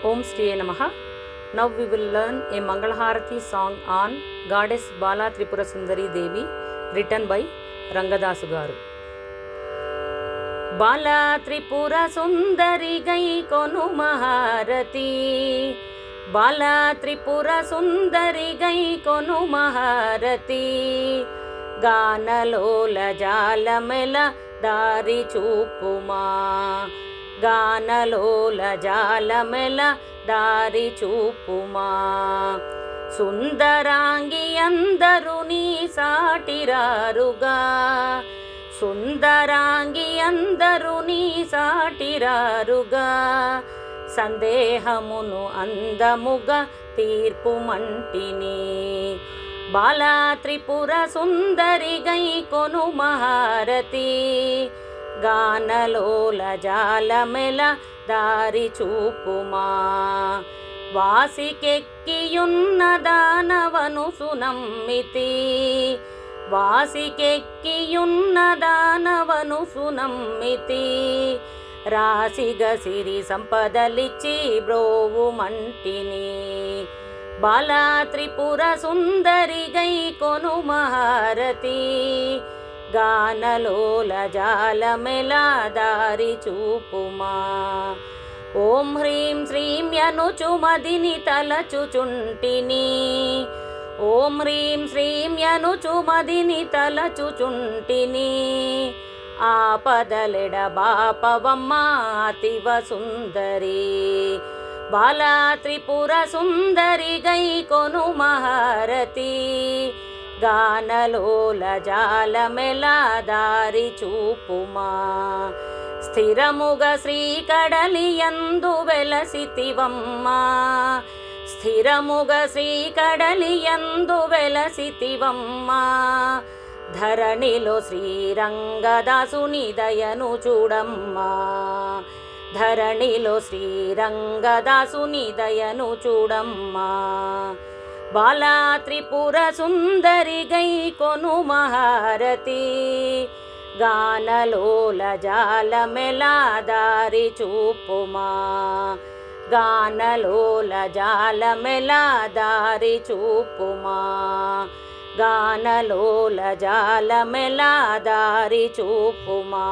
Om Shri Namaha. Now we will learn a Mangalharati song on Goddess Bala Tripura Sundari Devi, written by Rangadasu Garu. Bala Tripura Sundari Gai Konu Maharati, Bala Tripura Sundari Gai Konu Maharati, Ganalola Jalamela Dari Chupuma, Ganalola Jalamela Dari Chupuma, Sundarangi Andaruni Satiraruga, Sundarangi Andaruni Satiraruga, Sandehamunu Andamuga Tirpumantini, Bala Tripura Sundari Gai Konu Maharati, Ganalola Jalamela Dari Chupuma, Vasikekkiyunna Danavanu Sunammiti, Vasikekkiyunna Danavanu Sunammiti, Rasiga Siri Sampadalichi Brovu Mantini, Bala Tripura Sundari Gai Konu Maharati, Ganalola Jalamela Dari Chupuma, Om Hrim Shrim Yanuchumadini Talachuchuntini, Om Hrim Shrim Yanuchumadini Talachuchuntini, Apadaleda Bapavamma Ativa Sundari, Bala Tripura Sundari Gai Konu Maharati, Ganalola Jalamela Dari Chupuma, Sthiramuga Sri Kadaliyandu Velasitivamma, Sthiramuga Sri Kadaliyandu Velasitivamma, Dharanilo Sri Rangadasuni Dayanu Chudamma, Dharanilo Sri Rangadasuni Dayanu Chudamma, Bala Tripura Sundari Gai Konu Maharati, Ganalola Jalamela Dari Chupuma, Ganalola Jalamela Dari Chupuma, Ganalola Jalamela Dari Chupuma.